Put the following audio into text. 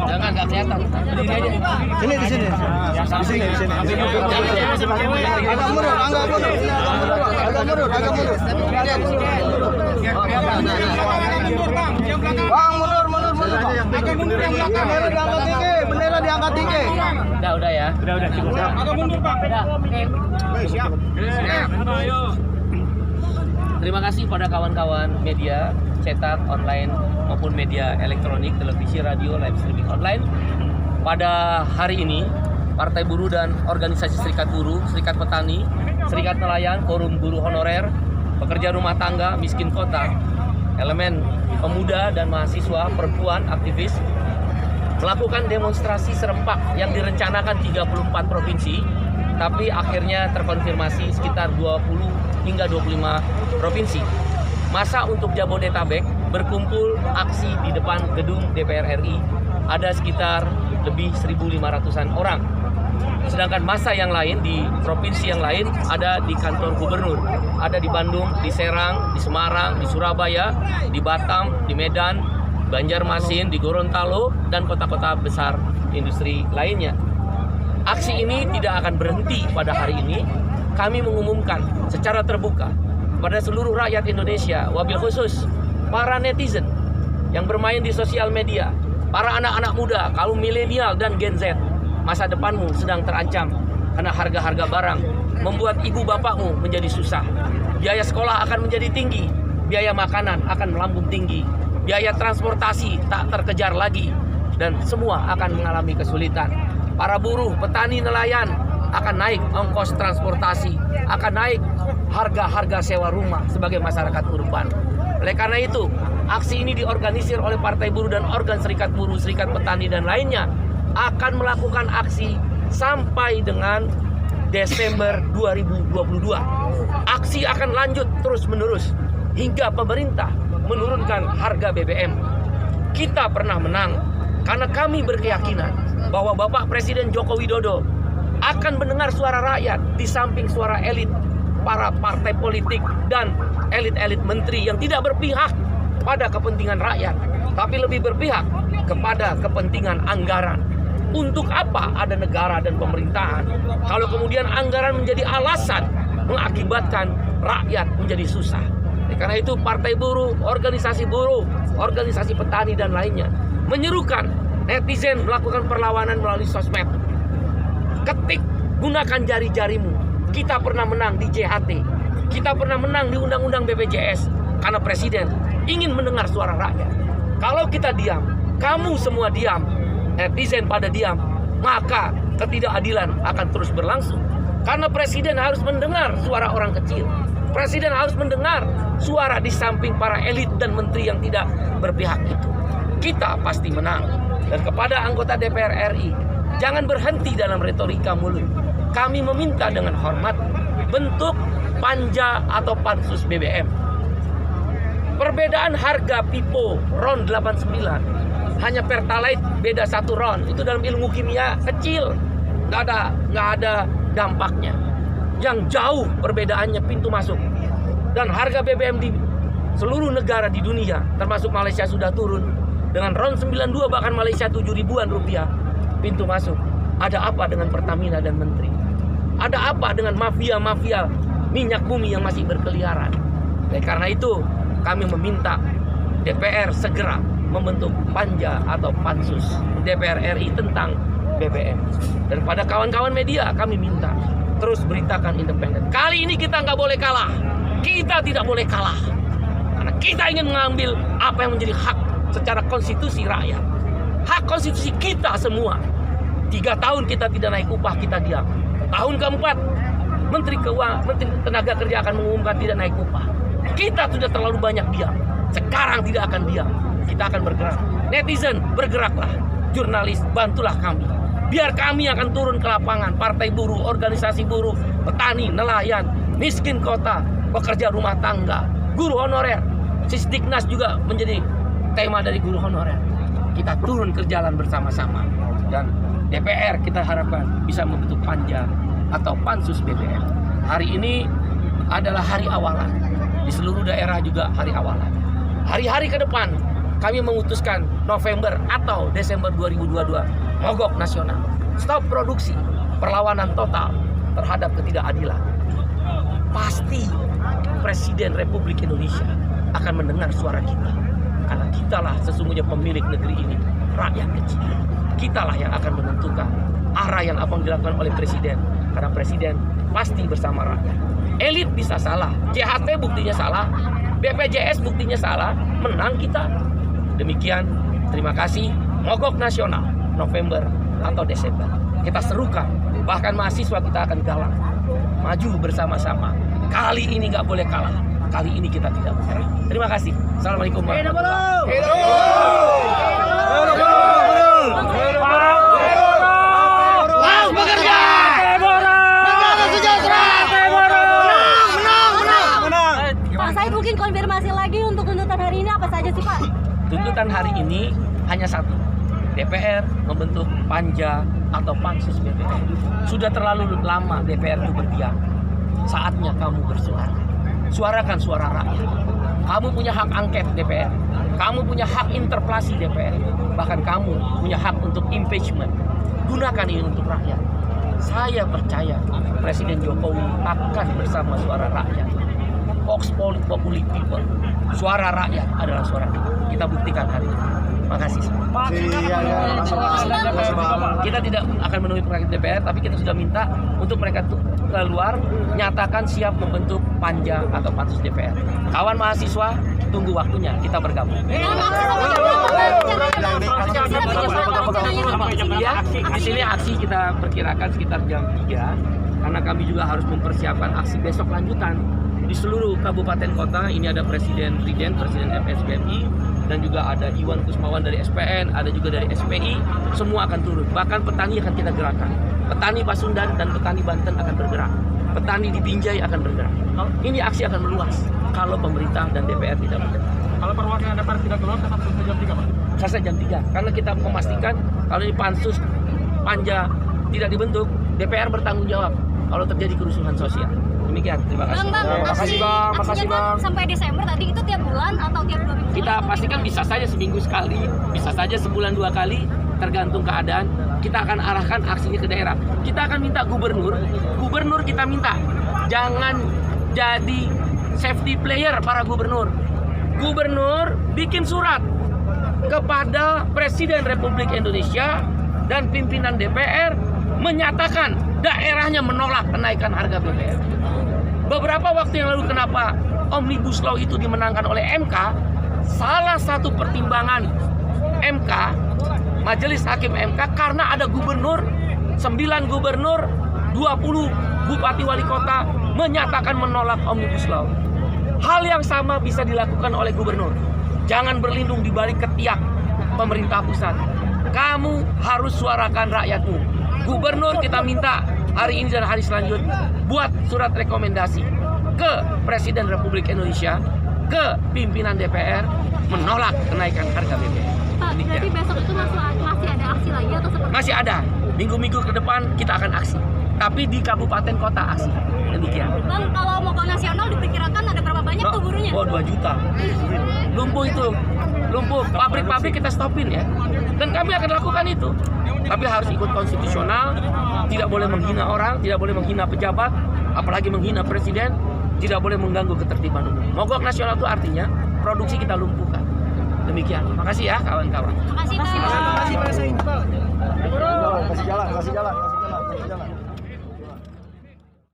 Jangan, nggak kelihatan. Berdiri aja. Sini di sini. Di sini. Agak mundur. Bang, mundur. Agak mundur yang belakang. Bendera diangkat tinggi. Udah ya. Udah cukup. Agak mundur, Pak. Udah. Oke. Siap. Terima kasih pada kawan-kawan media cetak, online maupun media elektronik, televisi, radio, live streaming online. Pada hari ini, Partai Buruh dan Organisasi Serikat Buruh, Serikat Petani, Serikat Nelayan, Forum Guru Honorer, Pekerja Rumah Tangga, Miskin Kota, elemen pemuda dan mahasiswa, perempuan, aktivis, melakukan demonstrasi serempak yang direncanakan 34 provinsi, tapi akhirnya terkonfirmasi sekitar 20 hingga 25 provinsi. Masa untuk Jabodetabek berkumpul aksi di depan gedung DPR RI ada sekitar lebih 1.500-an orang. Sedangkan masa yang lain di provinsi yang lain ada di kantor gubernur, ada di Bandung, di Serang, di Semarang, di Surabaya, di Batam, di Medan, Banjarmasin, di Gorontalo, dan kota-kota besar industri lainnya. Aksi ini tidak akan berhenti pada hari ini. Kami mengumumkan secara terbuka kepada seluruh rakyat Indonesia, wabil khusus para netizen yang bermain di sosial media, para anak-anak muda, kaum milenial dan Gen Z, masa depanmu sedang terancam karena harga-harga barang membuat ibu bapakmu menjadi susah. Biaya sekolah akan menjadi tinggi, biaya makanan akan melambung tinggi, biaya transportasi tak terkejar lagi, dan semua akan mengalami kesulitan. Para buruh, petani, nelayan akan naik ongkos transportasi, akan naik harga-harga sewa rumah sebagai masyarakat urban. Oleh karena itu, aksi ini diorganisir oleh Partai Buruh dan organ Serikat Buruh, Serikat Petani, dan lainnya akan melakukan aksi sampai dengan Desember 2022. Aksi akan lanjut terus-menerus hingga pemerintah menurunkan harga BBM. Kita pernah menang karena kami berkeyakinan bahwa Bapak Presiden Joko Widodo akan mendengar suara rakyat di samping suara elit, para partai politik dan elit-elit menteri yang tidak berpihak pada kepentingan rakyat, tapi lebih berpihak kepada kepentingan anggaran. Untuk apa ada negara dan pemerintahan kalau kemudian anggaran menjadi alasan mengakibatkan rakyat menjadi susah? Karena itu Partai Buruh, organisasi petani dan lainnya menyerukan netizen melakukan perlawanan melalui sosmed. Ketik, gunakan jari-jarimu. Kita pernah menang di JHT, kita pernah menang di Undang-Undang BPJS karena Presiden ingin mendengar suara rakyat. Kalau kita diam, kamu semua diam, netizen pada diam, maka ketidakadilan akan terus berlangsung. Karena Presiden harus mendengar suara orang kecil. Presiden harus mendengar suara di samping para elit dan menteri yang tidak berpihak itu. Kita pasti menang. Dan kepada anggota DPR RI, jangan berhenti dalam retorika mulut. Kami meminta dengan hormat bentuk panja atau pansus BBM. Perbedaan harga pipo RON 89, hanya Pertalite beda 1 RON. Itu dalam ilmu kimia kecil, nggak ada dampaknya. Yang jauh perbedaannya pintu masuk. Dan harga BBM di seluruh negara di dunia, termasuk Malaysia sudah turun. Dengan RON 92 bahkan Malaysia 7 ribuan rupiah pintu masuk. Ada apa dengan Pertamina dan Menteri? Ada apa dengan mafia-mafia minyak bumi yang masih berkeliaran? Karena itu kami meminta DPR segera membentuk panja atau pansus DPR RI tentang BBM. Dan pada kawan-kawan media kami minta terus beritakan independen. Kali ini kita nggak boleh kalah. Kita tidak boleh kalah. Karena kita ingin mengambil apa yang menjadi hak secara konstitusi rakyat. Hak konstitusi kita semua. 3 tahun kita tidak naik upah, kita diam. Tahun keempat, Menteri Tenaga Kerja akan mengumumkan tidak naik upah. Kita sudah terlalu banyak diam. Sekarang tidak akan diam. Kita akan bergerak. Netizen, bergeraklah. Jurnalis, bantulah kami. Biar kami akan turun ke lapangan. Partai buruh, organisasi buruh, petani, nelayan, miskin kota, pekerja rumah tangga, guru honorer. Sisdiknas juga menjadi tema dari guru honorer. Kita turun ke jalan bersama-sama. Dan DPR kita harapkan bisa membentuk panja atau pansus BBM. Hari ini adalah hari awalan. di seluruh daerah juga hari awalan. Hari-hari ke depan kami memutuskan November atau Desember 2022 mogok nasional, stop produksi, perlawanan total terhadap ketidakadilan. Pasti Presiden Republik Indonesia akan mendengar suara kita, karena kitalah sesungguhnya pemilik negeri ini, rakyat kecil. Kitalah yang akan menentukan arah yang apa yang dilakukan oleh Presiden, karena Presiden pasti bersama rakyat. Elit bisa salah, JHT buktinya salah, BPJS buktinya salah, menang kita. Demikian, terima kasih. Mogok nasional November atau Desember kita serukan, bahkan mahasiswa kita akan galang maju bersama-sama. Kali ini nggak boleh kalah, kali ini kita tidak menyerah. Terima kasih. Assalamualaikum warahmatullahi wabarakatuh. Pak Said, mungkin konfirmasi lagi untuk tuntutan hari ini apa saja sih Pak? Tuntutan hari ini hanya satu, DPR membentuk panja atau pansus DPR. Sudah terlalu lama DPR itu berdiam. Saatnya kamu bersuara. Suarakan suara rakyat. Kamu punya hak angket DPR. Kamu punya hak interpelasi DPR. Bahkan kamu punya hak untuk impeachment. Gunakan ini untuk rakyat. Saya percaya Presiden Jokowi akan bersama suara rakyat. Vox populi people. Suara rakyat adalah suara kita buktikan hari ini. Makasih. Kita tidak akan menemui perwakilan DPR, tapi kita sudah minta untuk mereka keluar, nyatakan siap membentuk panja atau pansus DPR. Kawan mahasiswa, tunggu waktunya, kita bergabung. Ya, di sini aksi kita perkirakan sekitar jam 3, karena kami juga harus mempersiapkan aksi besok lanjutan. Di seluruh kabupaten kota ini ada Presiden FSBMI, dan juga ada Iwan Kusmawan dari SPN, ada juga dari SPI, semua akan turun. Bahkan petani akan kita gerakkan. Petani Pasundan dan petani Banten akan bergerak. Petani di Binjai akan bergerak. Ini aksi akan meluas kalau pemerintah dan DPR tidak bergerak. Kalau perwakilan DPR tidak keluar, tetap selesai jam 3, Pak? Selesai jam 3, karena kita memastikan kalau di pansus panja tidak dibentuk, DPR bertanggung jawab kalau terjadi kerusuhan sosial. Demikian, terima kasih. Makasih Bang. Sampai Desember tadi itu tiap bulan atau tiap 2 minggu? Kita pastikan bisa saja seminggu sekali, bisa saja sebulan 2 kali, tergantung keadaan. Kita akan arahkan aksinya ke daerah. Kita akan minta gubernur kita minta jangan jadi safety player para gubernur. Gubernur bikin surat kepada Presiden Republik Indonesia dan pimpinan DPR menyatakan daerahnya menolak kenaikan harga BBM. Beberapa waktu yang lalu kenapa Omnibus Law itu dimenangkan oleh MK? Salah satu pertimbangan MK, Majelis Hakim MK, karena ada gubernur, 9 gubernur, 20 bupati wali kota menyatakan menolak Omnibus Law. Hal yang sama bisa dilakukan oleh gubernur. Jangan berlindung di balik ketiak pemerintah pusat. Kamu harus suarakan rakyatmu. Gubernur kita minta hari ini dan hari selanjutnya buat surat rekomendasi ke Presiden Republik Indonesia, ke pimpinan DPR menolak kenaikan harga BBM. Pak, berarti besok itu masih ada aksi lagi atau seperti? Masih ada. Minggu-minggu ke depan kita akan aksi. Tapi di kabupaten kota aksi. Demikian. Bang, kalau mogok nasional diperkirakan ada berapa banyak tuh burunya? 2 juta. Lumpuh itu. Lumpuh. Pabrik-pabrik kita stopin ya. Dan kami akan lakukan itu. Tapi harus ikut konstitusional. Tidak boleh menghina orang, tidak boleh menghina pejabat, apalagi menghina presiden, tidak boleh mengganggu ketertiban umum. Mogok nasional itu artinya produksi kita lumpuhkan. Demikian. Makasih ya kawan-kawan. Makasih Pak.